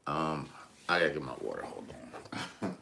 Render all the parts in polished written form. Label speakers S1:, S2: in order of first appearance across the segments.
S1: Um, I gotta get my water. Hold on.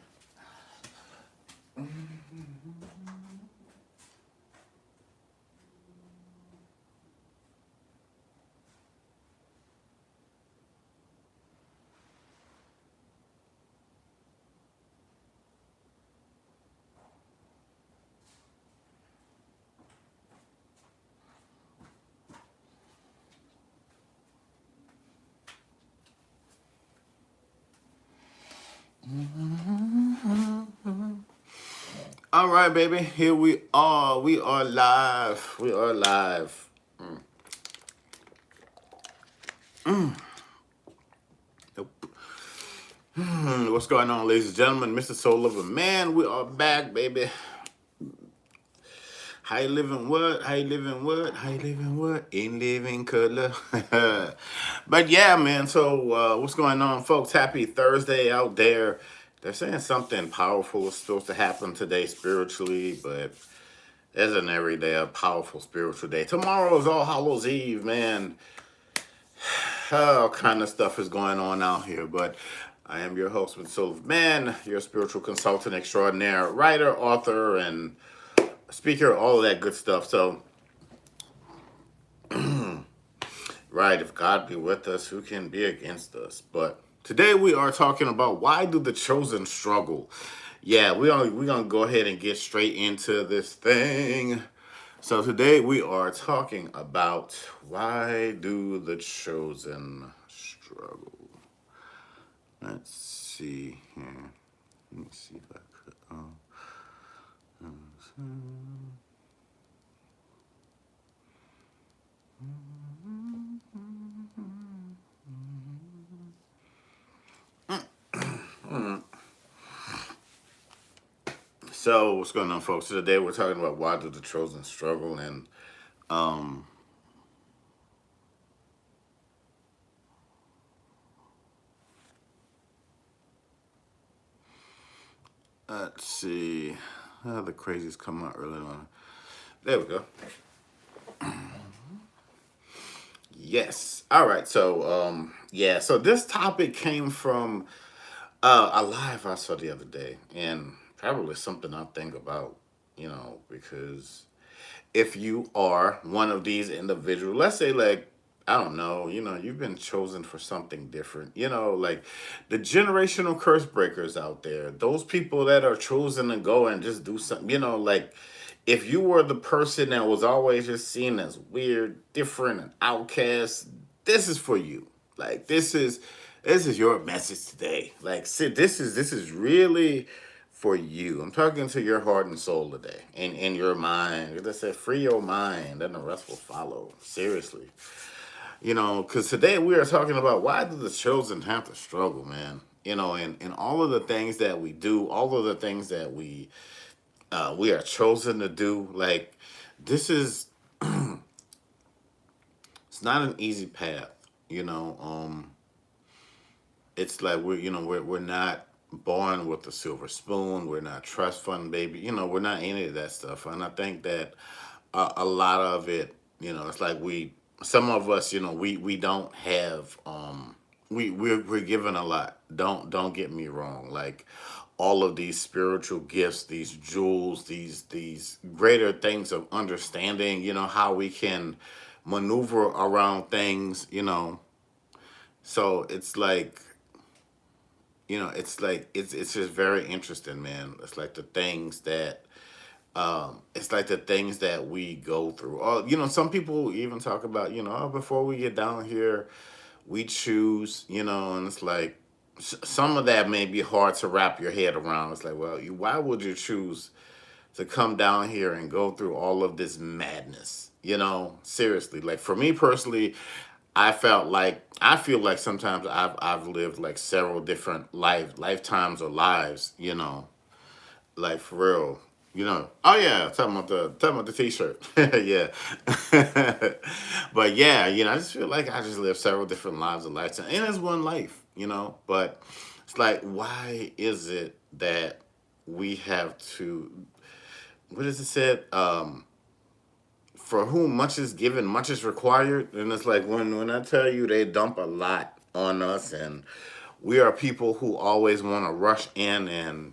S1: All right, baby. Here we are. We are live. We are live. Nope. What's going on, ladies and gentlemen? Mr. Soul Lover Man, we are back, baby. How you living what? How you living what? How you living what? In living color. But yeah, man. So what's going on, folks? Happy Thursday out there. They're saying something powerful is supposed to happen today spiritually, but isn't every day a powerful spiritual day? Tomorrow is All Hallows Eve, man. All kind of stuff is going on out here, but I am your host with Soul of Man, your spiritual consultant extraordinaire, writer, author, and speaker, all of that good stuff. So, right, if God be with us, who can be against us? But today we are talking about why do the chosen struggle? Yeah, we're gonna go ahead and get straight into this thing. So today we are talking about why do the chosen struggle? Let's see here. Let me see if I could. So what's going on, folks? So today we're talking about why do the chosen struggle, and um, let's see. The crazies come out early on. There we go. Yes. All right. So yeah. So this topic came from a live I saw the other day, and probably something I think about, because if you are one of these individuals, let's say like, I don't know, you've been chosen for something different, like the generational curse breakers out there, those people that are chosen to go and just do something, like if you were the person that was always just seen as weird, different, and outcast, this is for you. Like this is your message today. Like, Sid, this is really for you. I'm talking to your heart and soul today, and in your mind. They said, free your mind, and the rest will follow. Seriously, because today we are talking about why do the chosen have to struggle, man. And all of the things that we do, all of the things that we are chosen to do. Like, this is it's not an easy path. You know, it's like we're not born with a silver spoon. We're not trust fund baby. We're not any of that stuff. And I think that a lot of it, it's like some of us, we don't have we're given a lot. Don't get me wrong. Like all of these spiritual gifts, these jewels, these greater things of understanding, how we can maneuver around things, so it's just very interesting, man. It's like the things that we go through. Oh, some people even talk about, oh, before we get down here, we choose, and it's like some of that may be hard to wrap your head around. It's like, well, why would you choose to come down here and go through all of this madness? Seriously. Like for me personally, I feel like sometimes I've lived like several different lifetimes or lives, like for real. Oh yeah, talking about the t-shirt. Yeah. But yeah, I just feel like I just lived several different lives of lifetime. And it's one life, But it's like, why is it that we have to, what is it said? For whom much is given, much is required. And it's like when I tell you they dump a lot on us, and We are people who always want to rush in and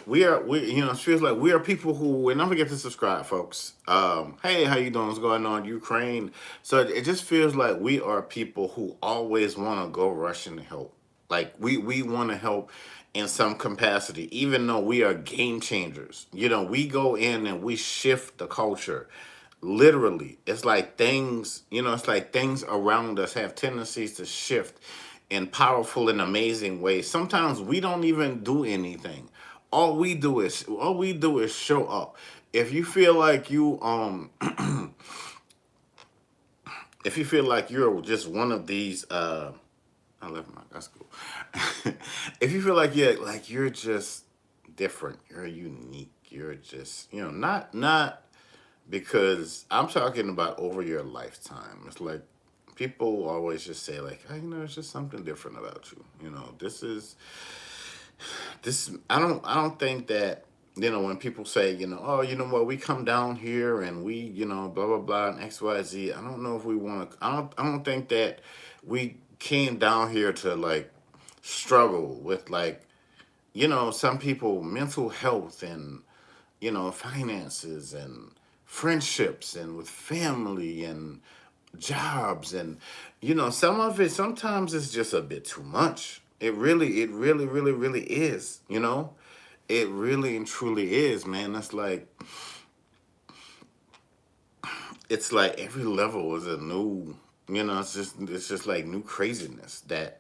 S1: it feels like we are people who, and don't forget to subscribe, folks. Hey, how you doing? What's going on, Ukraine? So it just feels like we are people who always want to go rush and help. Like we want to help in some capacity, even though we are game changers. We go in and we shift the culture. Literally, it's like things around us have tendencies to shift in powerful and amazing ways. Sometimes we don't even do anything. All we do is show up. If you feel like if you feel like you're just one of these I left my that's cool. If you feel like you're just different, you're unique, you're just, not because I'm talking about over your lifetime. It's like people always just say like, hey, it's just something different about you. This I don't think that, when people say, oh, you know what, we come down here and we, blah blah blah and XYZ. I don't know if we want to. I don't think that we came down here to like struggle with like, some people mental health and, finances and friendships and with family and jobs and, some of it sometimes it's just a bit too much. It really is. It really and truly is, man. It's like every level is a new, it's just like new craziness that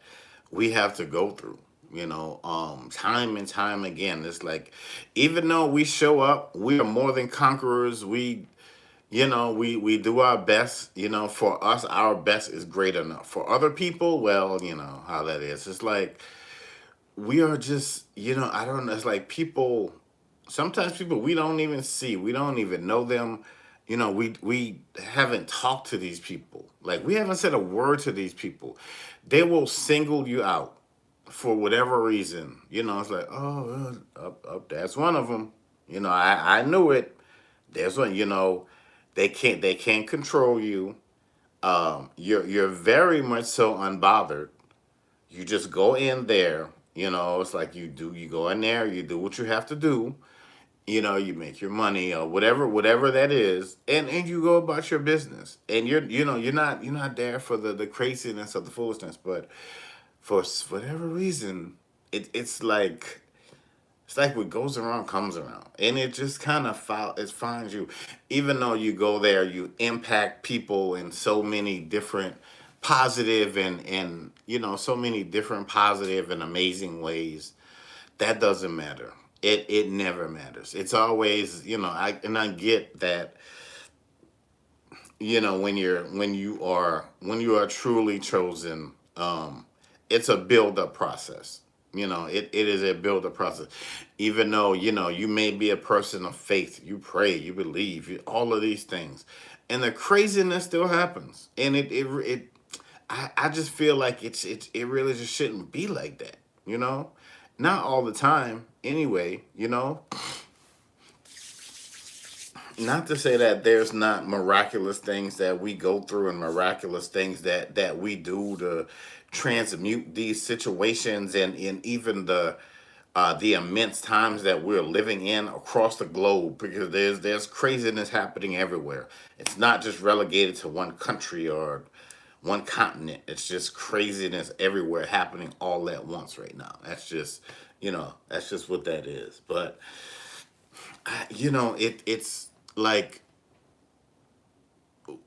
S1: we have to go through. Time and time again. It's like, even though we show up, we are more than conquerors. We do our best. For us, our best is great enough. For other people, well, you know how that is. It's like we are just, I don't know. It's like people, sometimes people we don't even see, we don't even know them. We haven't talked to these people. Like, we haven't said a word to these people. They will single you out for whatever reason. It's like, oh, up, that's one of them. I knew it. There's one. They can't control you. You're very much so unbothered. You just go in there. It's like you go in there, you do what you have to do. You make your money or whatever that is, and you go about your business. And you're not there for the craziness of the foolishness, but for whatever reason, it's like what goes around comes around, and it just kind of it finds you. Even though you go there, you impact people in so many different positive and so many different positive and amazing ways. That doesn't matter. It never matters. It's always, I get that, when you are truly chosen, it's a build up process. It is a build up process. Even though, you may be a person of faith, you pray, you believe, all of these things. And the craziness still happens. And I just feel like it really just shouldn't be like that, you know? Not all the time, anyway, not to say that there's not miraculous things that we go through and miraculous things that we do to transmute these situations and even the immense times that we're living in across the globe, because there's craziness happening everywhere. It's not just relegated to one country or one continent. It's just craziness everywhere happening all at once right now. That's just what that is. But it's like,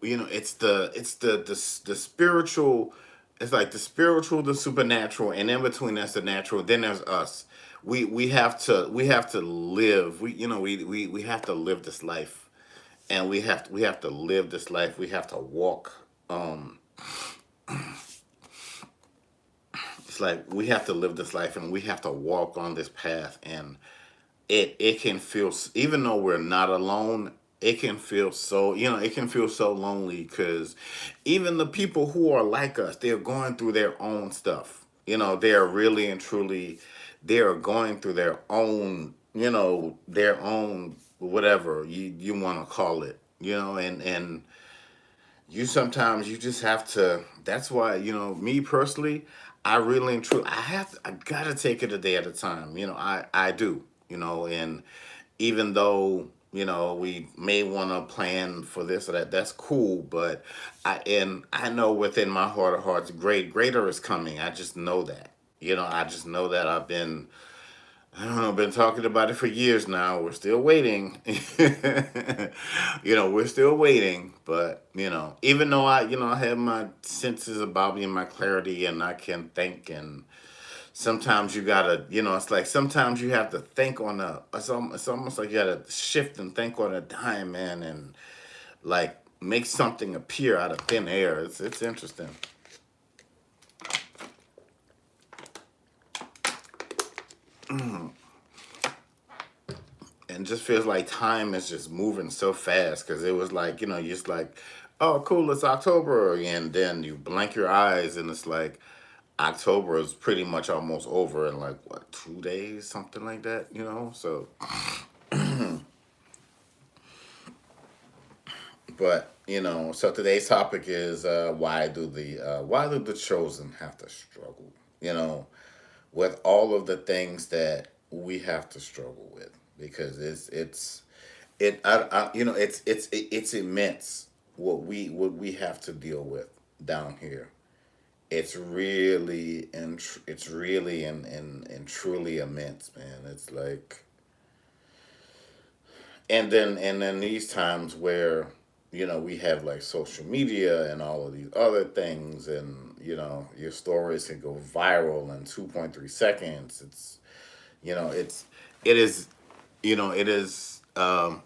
S1: it's the spiritual. It's like the spiritual, the supernatural, and in between that's the natural. Then there's us. We have to live. We have to live this life, and we have to live this life. We have to walk. It's like we have to live this life, and we have to walk on this path. And it can feel, even though we're not alone, it can feel so lonely, because even the people who are like us, they're going through their own stuff. They're really and truly, they're going through their own whatever you want to call it. and you sometimes you just have to. That's why me personally, I really and truly I gotta take it a day at a time. I do. And even though we may want to plan for this or that, that's cool. But I know within my heart of hearts, greater is coming. I just know that. I just know that I don't know, been talking about it for years now. We're still waiting. We're still waiting. But, even though I have my senses about me and my clarity and I can think, and sometimes you gotta, it's like sometimes you have to think on it's almost like you gotta shift and think on a dime, man, and like make something appear out of thin air. It's interesting. And just feels like time is just moving so fast because it was like you're just like, oh cool, it's October, and then you blink your eyes and it's like October is pretty much almost over in like what, 2 days, something like that, so. But so today's topic is why do the chosen have to struggle you know with all of the things that we have to struggle with, because it's immense what we have to deal with down here. It's really and truly immense, man. It's like, and then these times where we have like social media and all of these other things, and your stories can go viral in 2.3 seconds. It is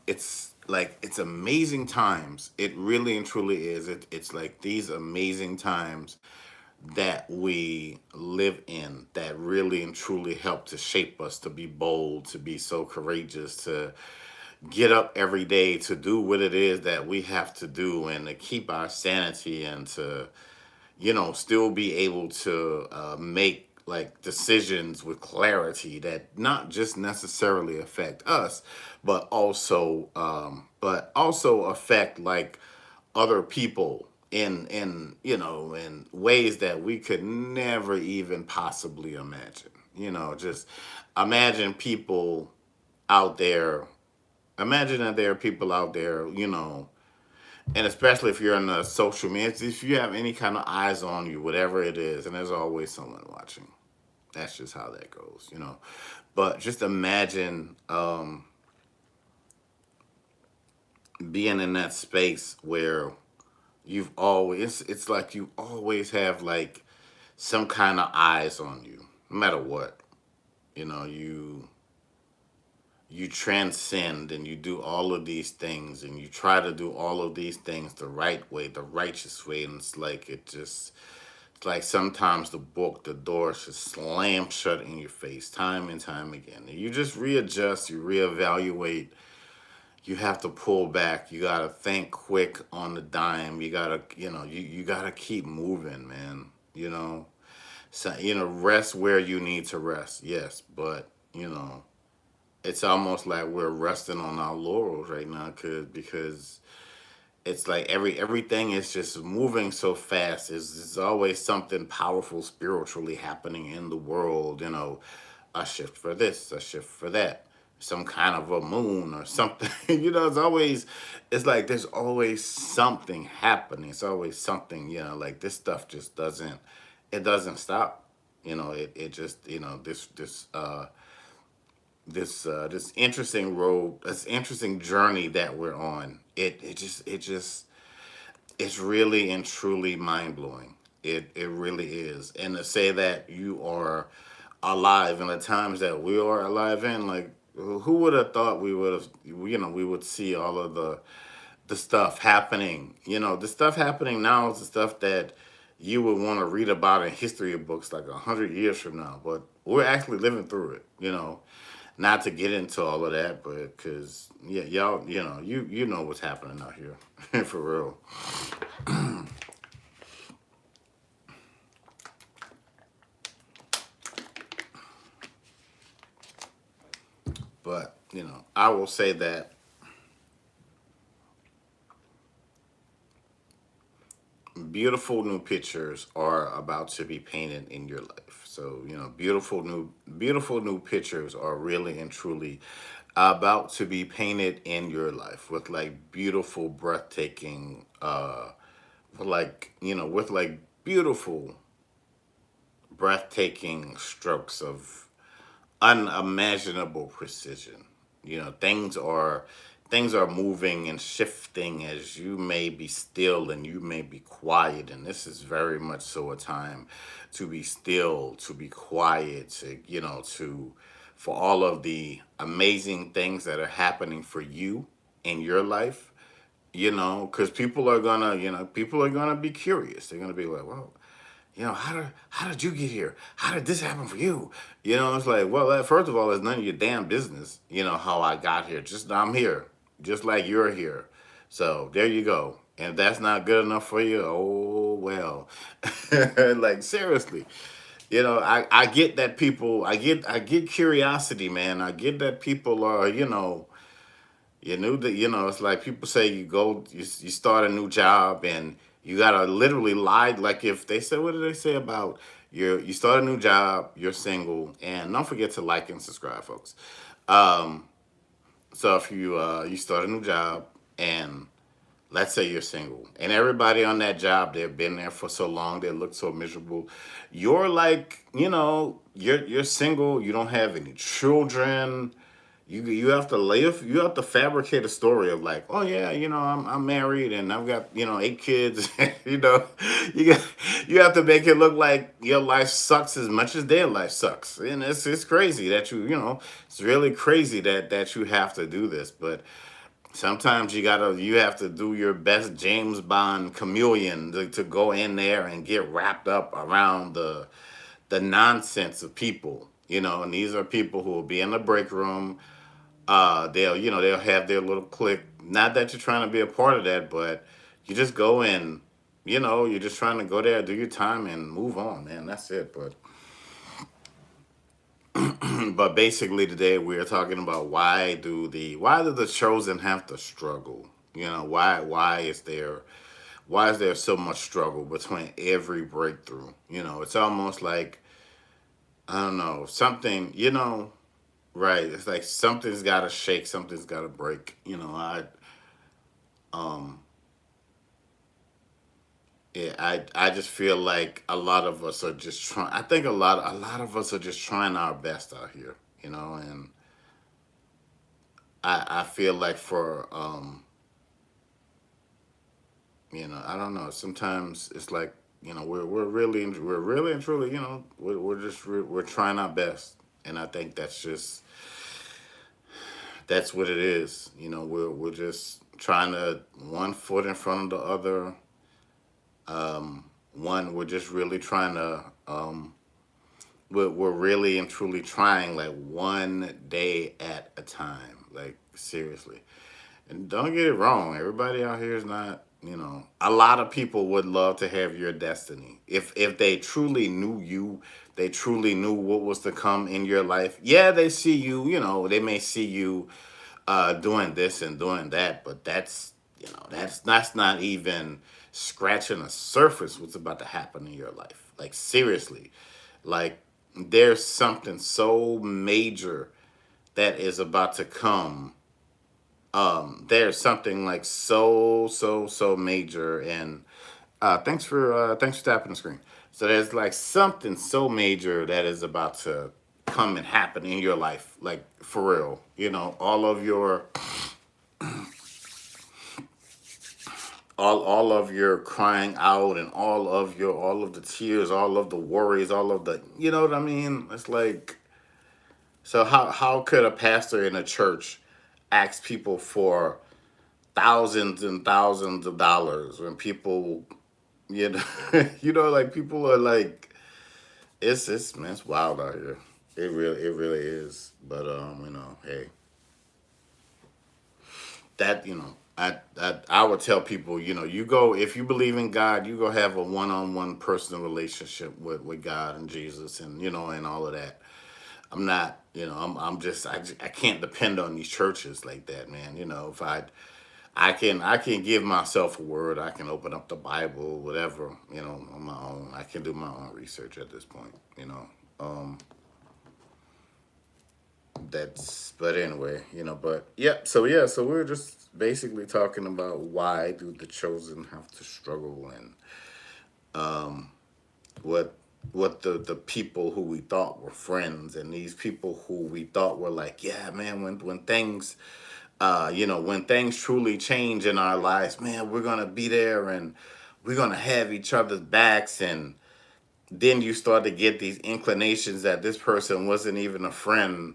S1: it's like it's amazing times. It really and truly is. It's like these amazing times that we live in that really and truly help to shape us to be bold, to be so courageous, to get up every day, to do what it is that we have to do, and to keep our sanity, and to still be able to make like decisions with clarity that not just necessarily affect us, but also affect like other people in ways that we could never even possibly imagine. Just imagine people out there. Imagine that there are people out there, and especially if you're in the social media, if you have any kind of eyes on you, whatever it is, and there's always someone watching. That's just how that goes. But just imagine being in that space where it's like you always have like some kind of eyes on you, no matter what. You transcend and you do all of these things and you try to do all of these things the right way, the righteous way, and it's like sometimes the doors just slam shut in your face time and time again. And you just readjust, you reevaluate, you have to pull back, you gotta think quick on the dime, you gotta keep moving, man. So rest where you need to rest, yes, but it's almost like we're resting on our laurels right now, because it's like everything is just moving so fast. There's always something powerful spiritually happening in the world. A shift for this, a shift for that, some kind of a moon or something. It's like there's always something happening. It's always something. Like this stuff just doesn't stop. It just this interesting road, this interesting journey that we're on. It's really and truly mind blowing. It really is. And to say that you are alive in the times that we are alive in, like who would have thought we would see all of the stuff happening. The stuff happening now is the stuff that you would want to read about in history books like 100 years from now. But we're actually living through it. Not to get into all of that, but because yeah, y'all, you know what's happening out here, for real. But I will say that beautiful new pictures are about to be painted in your life. So, beautiful new pictures are really and truly about to be painted in your life with like beautiful, breathtaking, with like beautiful, breathtaking strokes of unimaginable precision. Things are moving and shifting as you may be still and you may be quiet, and this is very much so a time to be still, to be quiet, to for all of the amazing things that are happening for you in your life, because people are gonna be curious. They're gonna be like, well, how did you get here? How did this happen for you? It's like, well, first of all, it's none of your damn business. How I got here. Just I'm here, just like you're here. So there you go. And if that's not good enough for you, oh well. Like seriously, I get that people. I get curiosity, man. I get that people are, you knew that, it's like people say you start a new job and you gotta literally lie. Like if they say, what did they say about you start a new job, you're single, and don't forget to like and subscribe, folks. Um, so if you start a new job and let's say you're single and everybody on that job, they've been there for so long, they look so miserable. You're like, you're single, you don't have any children. You have to live. You have to fabricate a story of like, oh yeah, I'm married and I've got 8 kids. you know, you got, you have to make it look like your life sucks as much as their life sucks, and it's crazy that it's really crazy that you have to do this. But sometimes you have to do your best James Bond chameleon to go in there and get wrapped up around the nonsense of people. And these are people who will be in the break room. They'll have their little clique. Not that you're trying to be a part of that, but you just go in. You're just trying to go there, do your time, and move on, man. That's it. But but basically today we're talking about why do the chosen have to struggle? Why is there so much struggle between every breakthrough? It's almost like, I don't know, something. Right. It's like something's got to shake, something's got to break. Um, yeah, I just feel like a lot of us are just trying. I think a lot of us are just trying our best out here. And I feel like I don't know. Sometimes it's like we're really and truly, we're trying our best, and I think that's what it is. We're just trying to one foot in front of the other. One, we're just really trying to we're really and truly trying like one day at a time. Like seriously. And don't get it wrong, everybody out here is not, a lot of people would love to have your destiny. If they truly knew you, they truly knew what was to come in your life. Yeah, they see you, they may see you doing this and doing that, but that's not even scratching the surface what's about to happen in your life. Like seriously. Like there's something so major that is about to come. There's something like so major, and thanks for tapping the screen. So there's like something so major that is about to come and happen in your life, like for real. All of your crying out, and all of the tears, all of the worries, all of the, you know what I mean. It's like, so how could a pastor in a church ask people for thousands and thousands of dollars when people, you know, like people are like, it's man, it's wild out here. It really is. But hey, that I would tell people, you go, if you believe in God, you go have a one-on-one personal relationship with God and Jesus, and and all of that. I'm not, I'm just, I can't depend on these churches like that, man. If I I can give myself a word. I can open up the Bible, whatever, on my own. I can do my own research at this point, Um, that's but anyway, but yeah, so we're just basically talking about why do the chosen have to struggle, and what the people who we thought were friends, and these people who we thought were like, yeah, man, when things when things truly change in our lives, man, we're gonna be there, and we're gonna have each other's backs. And then you start to get these inclinations that this person wasn't even a friend,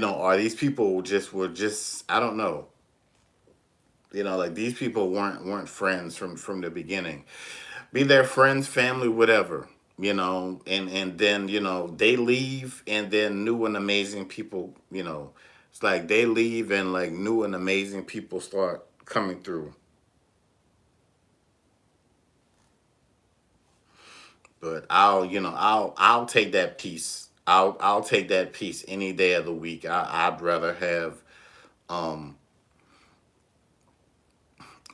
S1: or these people just were just, I don't know, like these people weren't friends from the beginning. Be their friends, family, whatever, and then they leave, and then new and amazing people, it's like they leave, and like new and amazing people start coming through. But I'll take that piece. I'll take that piece any day of the week. I'd rather have um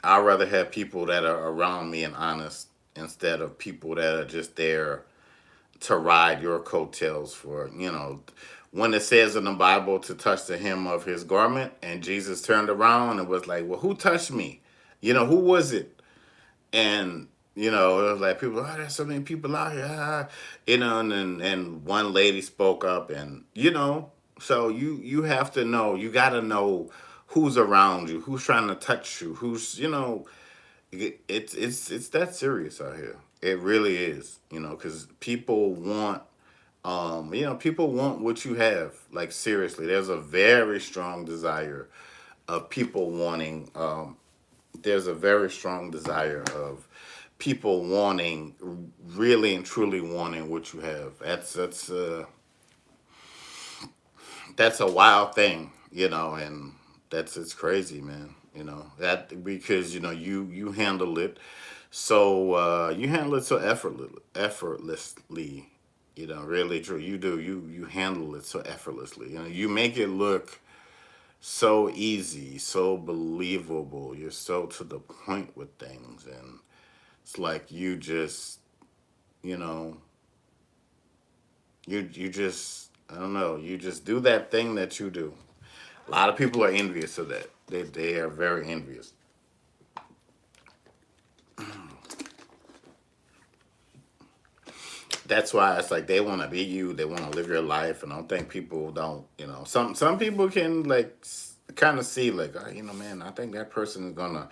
S1: I'd rather have people that are around me and honest, instead of people that are just there to ride your coattails for, when it says in the Bible to touch the hem of his garment, and Jesus turned around and was like, well, who touched me? Who was it? And it was like, people, oh, there's so many people out here, and one lady spoke up, and so you have to know, you got to know who's around you, who's trying to touch you, who's, it's that serious out here. It really is, because people want what you have. Like, seriously, there's a very strong desire of people wanting. There's a very strong desire of people wanting, really and truly wanting what you have. That's a wild thing, and it's crazy, man. That because you handle it so effortlessly, really true. You do, you handle it so effortlessly. You make it look so easy, so believable. You're so to the point with things, and it's like you just, you know, you just, I don't know, you just do that thing that you do. A lot of people are envious of that. They are very envious. That's why it's like they want to be you. They want to live your life, and I don't think people don't. Some people can like kind of see like, oh, man, I think that person is gonna,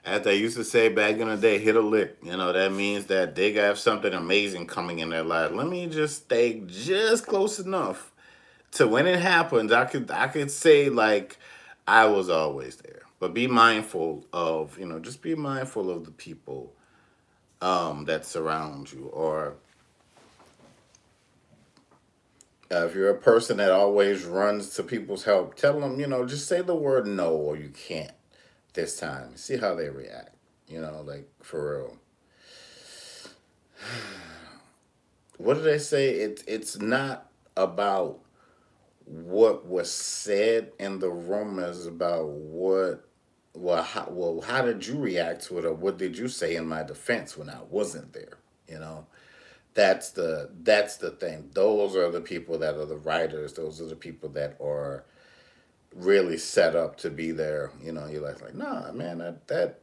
S1: as they used to say back in the day, hit a lick. That means that they have something amazing coming in their life. Let me just stay just close enough to when it happens. I could say like I was always there. But be mindful of, just be mindful of the people that surround you, or if you're a person that always runs to people's help, tell them, just say the word no, or you can't this time. See how they react. Like, for real. What do they say? It's not about what was said in the room, is about how did you react to it, or what did you say in my defense when I wasn't there? You know, that's the thing. Those are the people that are the writers. Those are the people that are really set up to be there. You're like, nah, man, that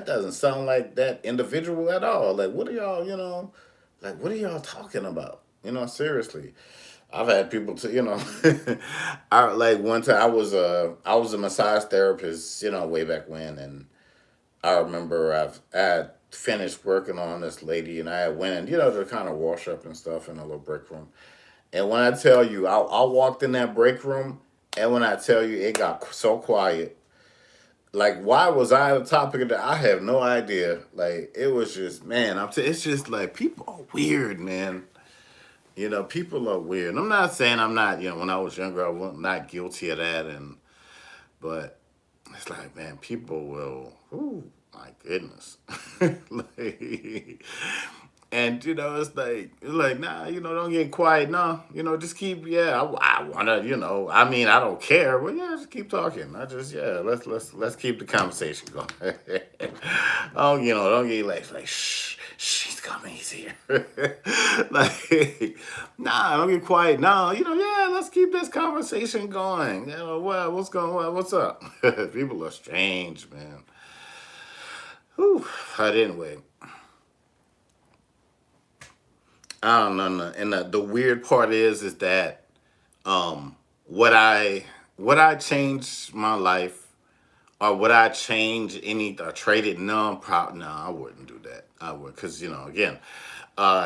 S1: doesn't sound like that individual at all. Like, what are y'all, like, what are y'all talking about? Seriously. I've had people to, I like one time I was a massage therapist, way back when, and I remember I had finished working on this lady, and I had went in, to kind of wash up and stuff in a little break room. And when I tell you, I walked in that break room, and when I tell you, it got so quiet. Like, why was I the topic of that? I have no idea. Like, it was just, man, it's just like people are weird, man. People are weird. I'm not saying I'm not, when I was younger, I was not guilty of that, but it's like, man, people will, ooh, my goodness. Like, And it's like nah, don't get quiet, no, just keep, yeah, I wanna, I mean, I don't care, but yeah, just keep talking. I just, yeah, let's keep the conversation going. Oh, don't get like shh, she's coming, he's here. Like, nah, don't get quiet, no, yeah, let's keep this conversation going. What's going on, what's up? People are strange, man. Whew. But anyway, I don't know. And the weird part is that um, would I would I change my life, or would I change any, or trade it? No, no, I wouldn't do that. I would, because again,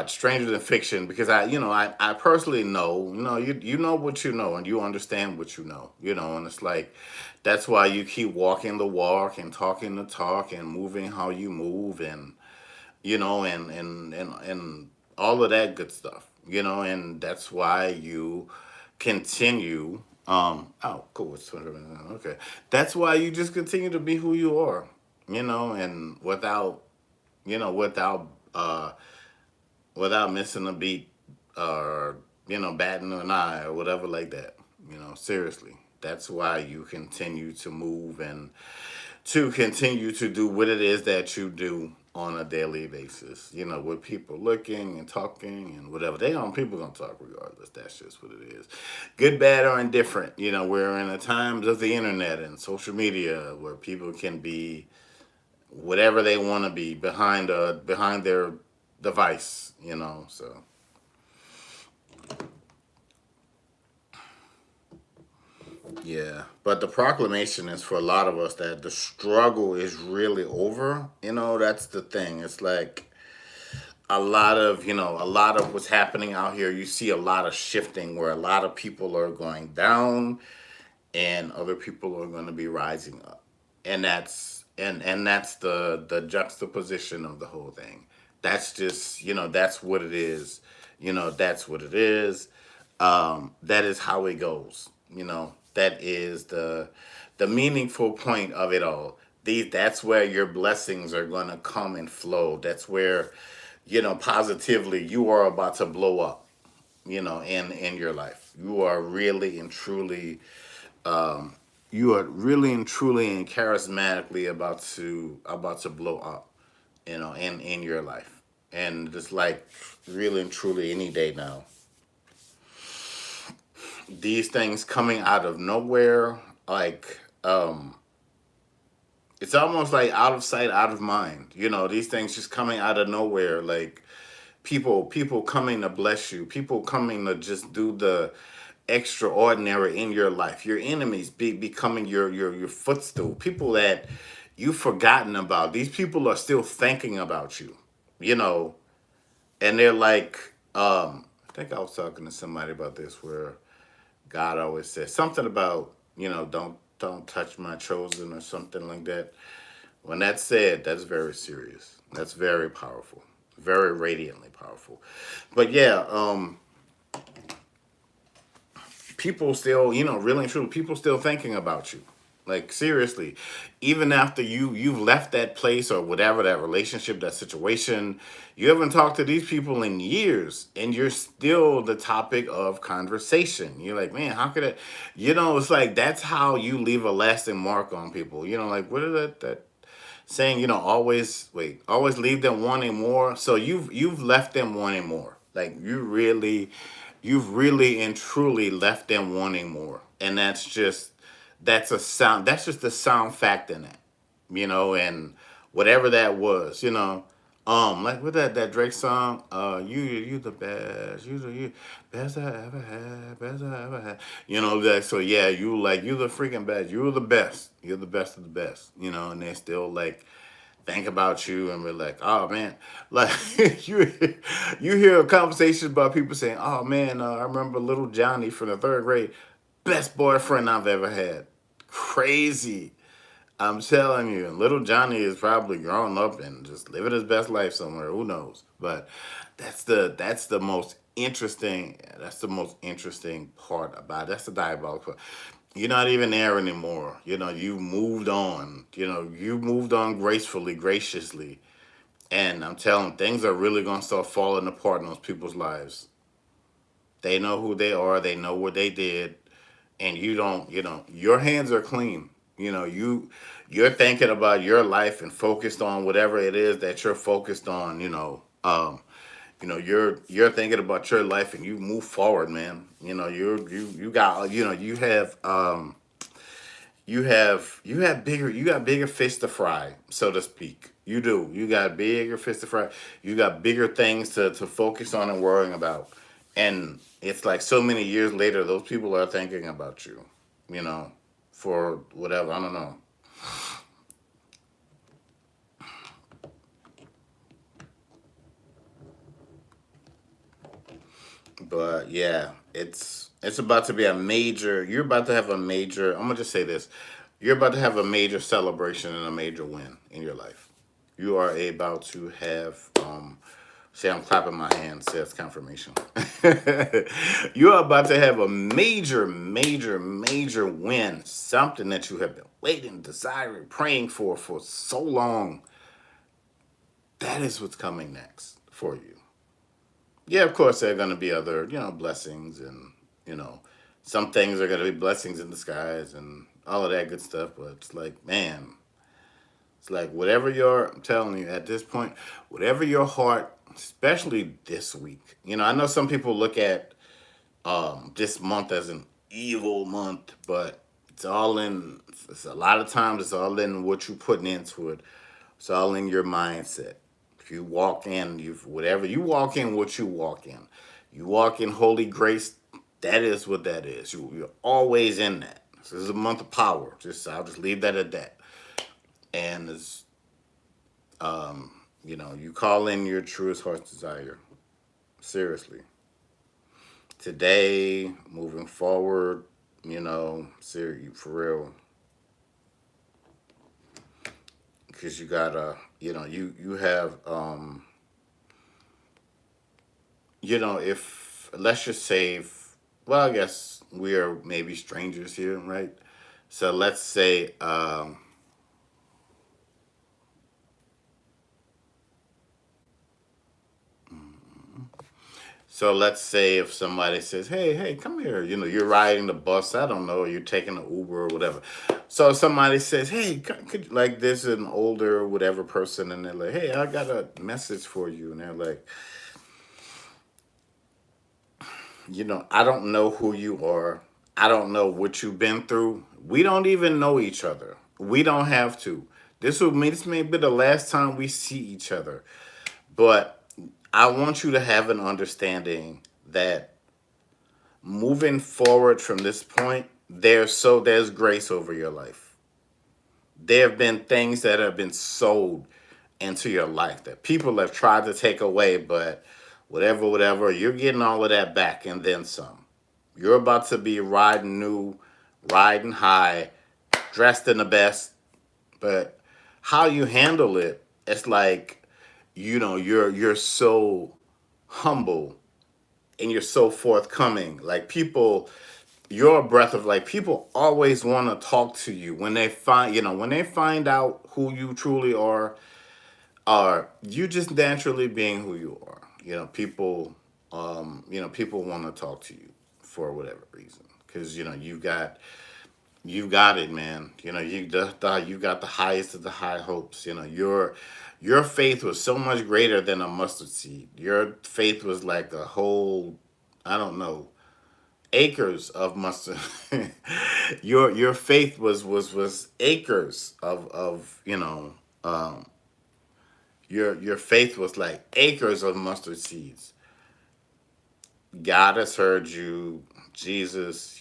S1: stranger than fiction, because I personally know, you know what you know, and you understand what you know, and it's like that's why you keep walking the walk and talking the talk and moving how you move, and and all of that good stuff, and that's why you continue. Oh, cool, it's 20 minutes. Okay, that's why you just continue to be who you are, and without uh without missing a beat, or batting an eye or whatever like that. Seriously, that's why you continue to move, and to continue to do what it is that you do on a daily basis. With people looking and talking and whatever. People gonna talk regardless. That's just what it is. Good, bad, or indifferent. We're in the times of the internet and social media where people can be whatever they want to be behind their device. So yeah, but the proclamation is for a lot of us that the struggle is really over. That's the thing. It's like a lot of what's happening out here. You see a lot of shifting where a lot of people are going down and other people are going to be rising up. And that's the juxtaposition of the whole thing. That's just, that's what it is. That's what it is. That is how it goes. That is the meaningful point of it all. That's where your blessings are going to come and flow. That's where, positively, you are about to blow up, in your life. You are really and truly and charismatically about to blow up, in your life. And just like really and truly any day now. These things coming out of nowhere, like it's almost like out of sight, out of mind. These things just coming out of nowhere, like people coming to bless you, people coming to just do the extraordinary in your life. Your enemies becoming your footstool. People that you've forgotten about. These people are still thinking about you. You know, and they're like, I think I was talking to somebody about this, where God always says something about, don't touch my chosen, or something like that. When that's said, that's very serious. That's very powerful. Very radiantly powerful. But yeah, people still, really and truly, people still thinking about you. Like, seriously, even after you've left that place or whatever, that relationship, that situation, you haven't talked to these people in years, and you're still the topic of conversation. You're like, man, how could it? It's like that's how you leave a lasting mark on people. Like, what is that saying? Always leave them wanting more. So you've left them wanting more. Like, you've really and truly left them wanting more. And that's just a sound fact in it. And whatever that was, like with that Drake song, you the best, you best I ever had, best I ever had. That, so yeah, you the freaking best, you're the best, you're the best of the best, and they still like think about you and be like, oh man, like you hear conversations about people saying, oh man, I remember little Johnny from the third grade, best boyfriend I've ever had. Crazy. I'm telling you, and little Johnny is probably grown up and just living his best life somewhere. Who knows? But that's the most interesting. That's the most interesting part about it. That's the diabolical part. You're not even there anymore. You moved on. You moved on gracefully, graciously, And I'm telling them, things are really gonna start falling apart in those people's lives. They know who they are, they know what they did, and you don't, your hands are clean. You're thinking about your life and focused on whatever it is that you're focused on, you're thinking about your life and you move forward, man. You got, you got bigger fish to fry, so to speak. You do. You got bigger fish to fry. You got bigger things to focus on and worrying about. And it's like so many years later, those people are thinking about you, you know, for whatever. I don't know. But yeah, it's about to be a major. You're about to have a major. I'm gonna just say this: you're about to have a major celebration and a major win in your life. You are about to have. See, I'm clapping my hands. See, that's confirmation. You are about to have a major, major, major win. Something that you have been waiting, desiring, praying for so long. That is what's coming next for you. Yeah, of course, there are going to be other, blessings and, you know, some things are going to be blessings in disguise and all of that good stuff. But it's like, man, it's like whatever I'm telling you at this point, whatever your heart, especially this week, I know some people look at this month as an evil month, but it's a lot of times it's all in what you putting into it. It's all in your mindset. If you walk in, whatever you walk in, what you walk in. You walk in holy grace. That is what that is. You're always in that. This is a month of power. I'll just leave that at that. And it's you call in your truest heart's desire. Seriously. Today, moving forward, serious for real. Because you gotta, you have if let's just say, well, I guess we are maybe strangers here, right? So let's say, if somebody says, "Hey, hey, come here," you're riding the bus, I don't know, you're taking an Uber or whatever. So somebody says, "Hey, like this is an older whatever person," and they're like, "Hey, I got a message for you," and they're like, I don't know who you are. I don't know what you've been through. We don't even know each other. We don't have to. This may be the last time we see each other. But I want you to have an understanding that moving forward from this point, there's grace over your life. There have been things that have been sold into your life that people have tried to take away, but whatever, you're getting all of that back and then some. You're about to be riding new, riding high, dressed in the best, but how you handle it, it's like, you're so humble and you're so forthcoming. Like people, you're a breath of like people always want to talk to you when they find out who you truly are you just naturally being who you are. People want to talk to you for whatever reason because you've got it, man. You got the highest of the high hopes. Your faith was so much greater than a mustard seed. Your faith was like a whole, I don't know, acres of mustard. Your faith was acres of your faith was like acres of mustard seeds. God has heard you. Jesus,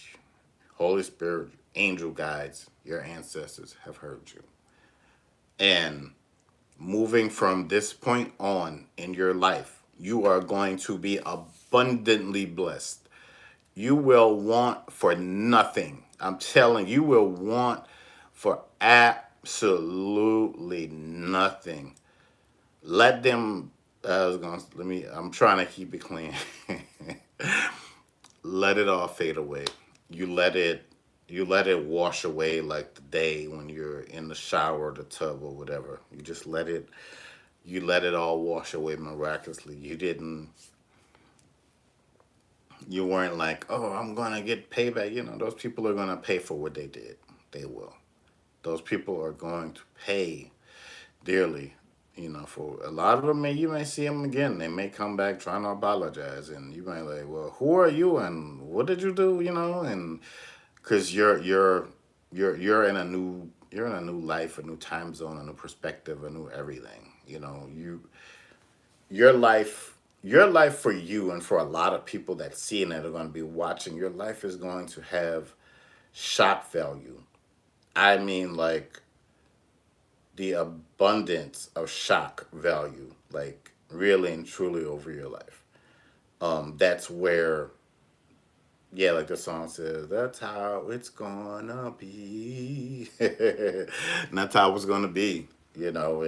S1: Holy Spirit, angel guides, your ancestors have heard you. And moving from this point on in your life, you are going to be abundantly blessed. You will want for nothing. I'm telling you, will want for absolutely nothing. Let them. I was gonna let me. I'm trying to keep it clean. Let it all fade away. You let it. You let it wash away like the day when you're in the shower, or the tub, or whatever. You just let it you let it all wash away miraculously. You weren't like, oh, I'm gonna get payback. Those people are gonna pay for what they did. They will. Those people are going to pay dearly. For a lot of them, you may see them again. They may come back trying to apologize, and you might like, well, who are you, and what did you do? And because you're in a new life, a new time zone, a new perspective, a new everything. Your life for you and for a lot of people that see and that are going to be watching, your life is going to have shock value. I mean, like the abundance of shock value, like really and truly over your life. That's where, yeah, like the song says, that's how it's gonna be. And that's how it's gonna be, and I'll,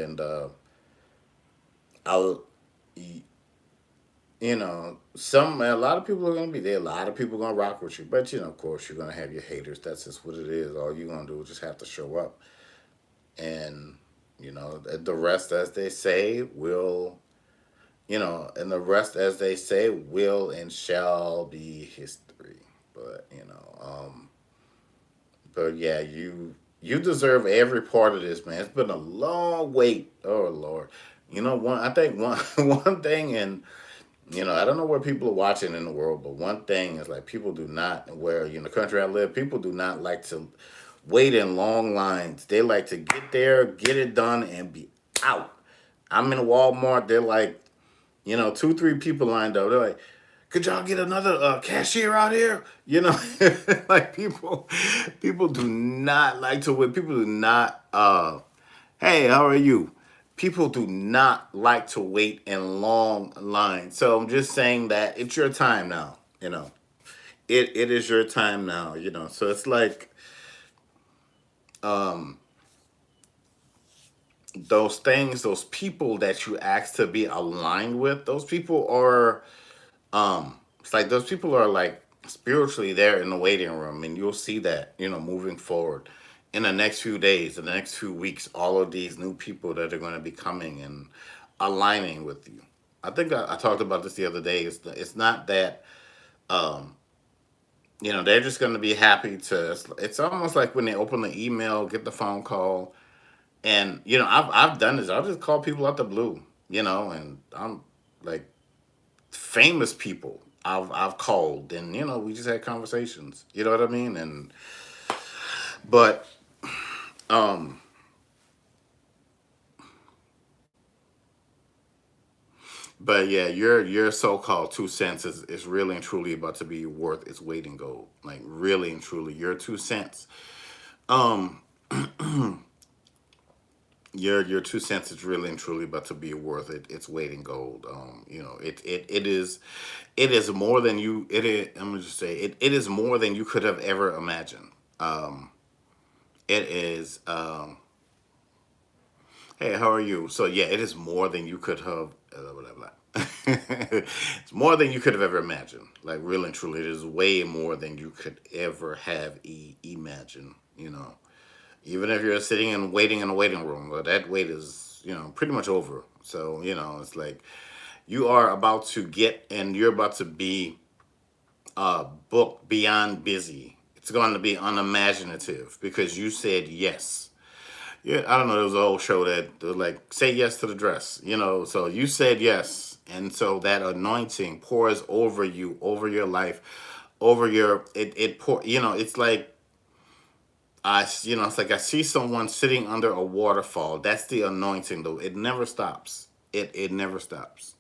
S1: a lot of people are gonna be there. A lot of people are gonna rock with you, but of course, you're gonna have your haters. That's just what it is. All you're gonna do is just have to show up, and the rest, as they say, and the rest, as they say, will and shall be history. But yeah, you deserve every part of this, man. It's been a long wait. Oh Lord, one I think one one thing, and I don't know where people are watching in the world, but one thing is like people do not, where the country I live, people do not like to wait in long lines. They like to get there, get it done, and be out. I'm in Walmart. They're like, two, three people lined up. They're like, could y'all get another cashier out here? Like people do not like to wait. People do not. Hey, how are you? People do not like to wait in long lines. So I'm just saying that it's your time now. It is your time now. So it's like um, those things, those people that you ask to be aligned with. Those people are it's like those people are like spiritually there in the waiting room, and you'll see that moving forward in the next few days, in the next few weeks, all of these new people that are going to be coming and aligning with you. I think I talked about this the other day. It's not that they're just going to be happy to. It's almost like when they open the email, get the phone call, and I've done this. I'll just call people out the blue, and I'm like famous people I've called, and we just had conversations. You know what I mean? And but um but yeah, your so-called 2 cents is really and truly about to be worth its weight in gold. Like really and truly, your 2 cents. Um your 2 cents is really and truly about to be worth its weight in gold. It is more than you it is I'm gonna just say it is more than you could have ever imagined. It is hey, how are you? So yeah, it is more than you could have. Blah, blah, blah. It's more than you could have ever imagined. Like really and truly, it is way more than you could ever have imagined. Even if you're sitting and waiting in a waiting room, well, that wait is pretty much over. So it's like you are about to get, and you're about to be booked beyond busy. It's going to be unimaginative because you said yes. Yeah, I don't know. There was an old show that was like say yes to the dress. So you said yes, and so that anointing pours over you, over your life, over your it pour. It's like it's like I see someone sitting under a waterfall. That's the anointing, though. It never stops. It never stops.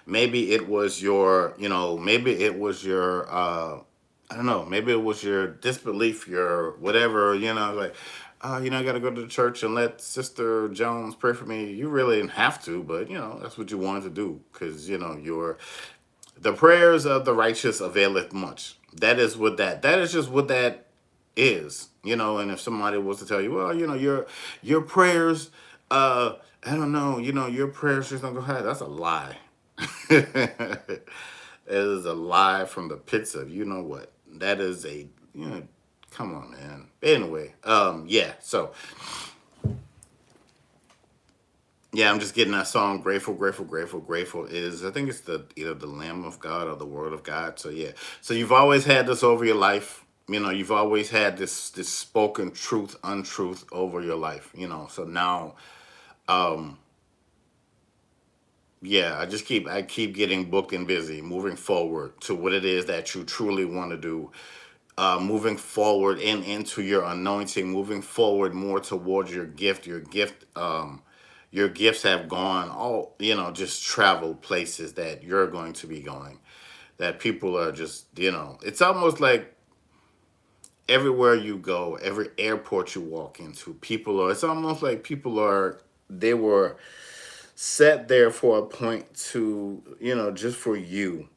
S1: Maybe it was your. Maybe it was your. I don't know. Maybe it was your disbelief, your whatever. Like, I got to go to the church and let Sister Jones pray for me. You really didn't have to, but that's what you wanted to do because your the prayers of the righteous availeth much. That is just what that is. And if somebody was to tell you, well, your prayers, I don't know, your prayers just don't go high. That's a lie. It is a lie from the pits of what. That is a come on, man. Anyway, yeah. So Yeah, I'm just getting that song. Grateful, grateful, grateful, grateful is. I think it's the either the Lamb of God or the Word of God. So yeah. So you've always had this over your life. You've always had this spoken truth, untruth over your life. So now, um, yeah, I keep getting booked and busy, moving forward to what it is that you truly want to do, moving forward into your anointing, moving forward more towards your gift. Your gifts have gone all, just travel places that you're going to be going. That people are just, it's almost like everywhere you go, every airport you walk into, people are. It's almost like people are. They were set there for a point to, just for you.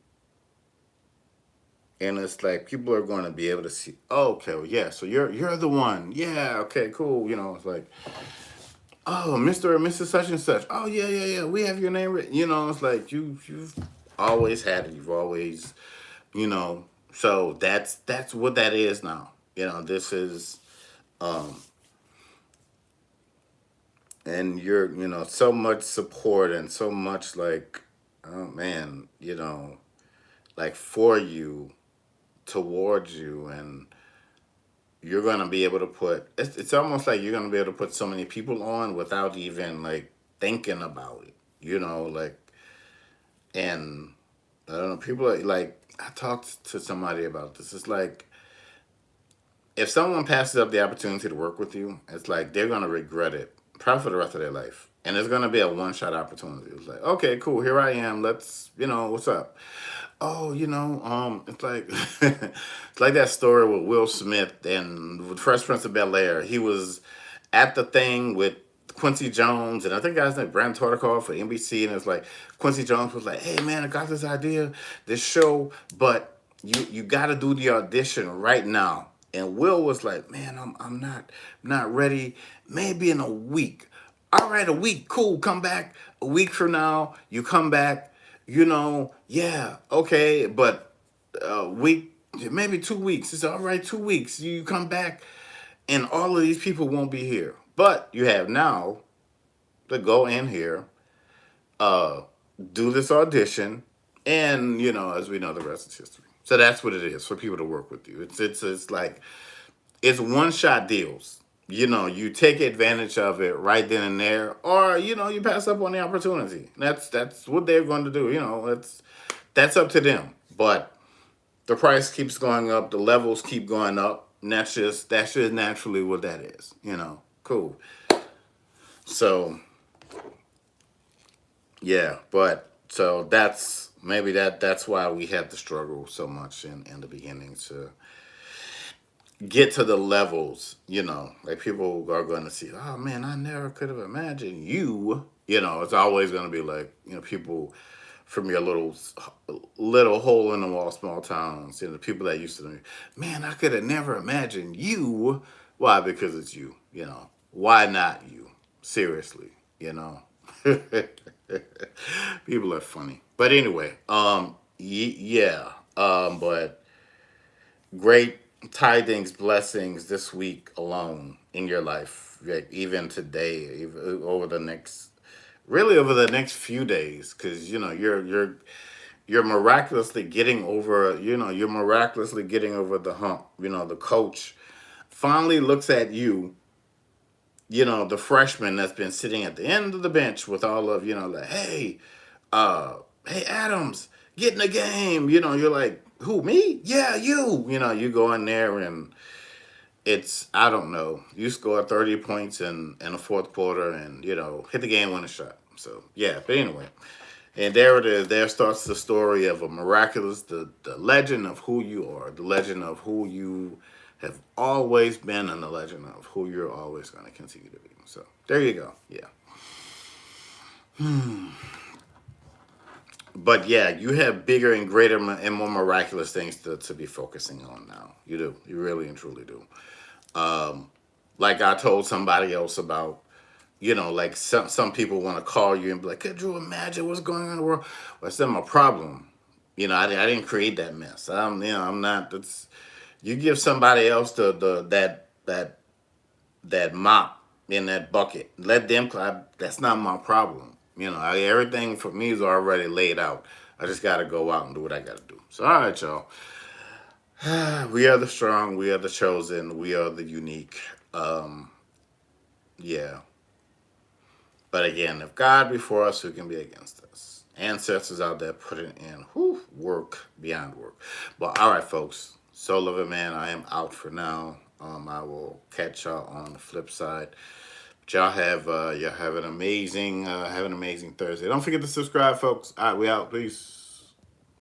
S1: And it's like people are going to be able to see. Oh, okay, well, yeah. So you're the one. Yeah. Okay. Cool. It's like, oh, Mr. or Mrs. Such and Such. Oh, yeah, yeah, yeah. We have your name written. It's like you've always had it. You've always, you know. So that's what that is now. This is, um, and you're, so much support and so much like, oh man, like for you, towards you, and you're gonna be able to put. It's almost like you're gonna be able to put so many people on without even like thinking about it. Like, and I don't know. People are like, I talked to somebody about this. It's like if someone passes up the opportunity to work with you, it's like they're gonna regret it probably for the rest of their life. And it's gonna be a one shot opportunity. It's like, okay, cool, here I am. Let's, what's up? Oh, it's like it's like that story with Will Smith and with Fresh Prince of Bel Air. He was at the thing with Quincy Jones, and I think guys like Brandon Tartikoff for NBC, and it's like Quincy Jones was like, "Hey man, I got this idea, this show, but you got to do the audition right now." And Will was like, "Man, I'm not ready. Maybe in a week." All right, a week, cool. Come back a week from now. You come back, yeah, okay, but a week, maybe 2 weeks. It's all right, 2 weeks. You come back, and all of these people won't be here. But you have now to go in here, uh, do this audition, and as we know, the rest is history. So that's what it is for people to work with you. It's like it's one shot deals. You take advantage of it right then and there, or you pass up on the opportunity. That's what they're going to do. That's up to them. But the price keeps going up, the levels keep going up, and that's just naturally what that is. Cool. So yeah, but so that's why we had to struggle so much in the beginning to get to the levels, like people are going to see, oh man, I never could have imagined you. It's always going to be like, people from your little hole in the wall small towns, the people that used to know, man, I could have never imagined you. Why? Because it's you. Why not you? Seriously, you know. People are funny. But anyway, yeah. But great tidings, blessings this week alone in your life, like even today, even over the next few days, because you're miraculously getting over, you're miraculously getting over the hump. The coach finally looks at you, the freshman that's been sitting at the end of the bench with all of, like, uh, hey Adams, get in the game. You're like, who, me? Yeah, you. You go in there and it's, I don't know, you score 30 points in the fourth quarter and, hit the game winning shot. So yeah, but anyway. And there it is. There starts the story of a miraculous, the legend of who you are, the legend of who you have always been, and the legend of who you're always going to continue to be. So there you go. Yeah. But yeah, you have bigger and greater and more miraculous things to be focusing on now. You do. You really and truly do. Um, like I told somebody else about, like some people want to call you and be like, could you imagine what's going on in the world? Well, that's not my problem. I didn't create that mess. I'm not. It's you give somebody else the that mop. in that bucket. Let them clap. That's not my problem. Everything for me is already laid out. I just got to go out and do what I got to do. So, all right, y'all. We are the strong. We are the chosen. We are the unique. Um, yeah. But again, if God be for us, who can be against us? Ancestors out there putting in work beyond work. But all right, folks. Soul of a man, I am out for now. I will catch y'all on the flip side. But y'all have an amazing Thursday. Don't forget to subscribe, folks. All right, we out. Peace.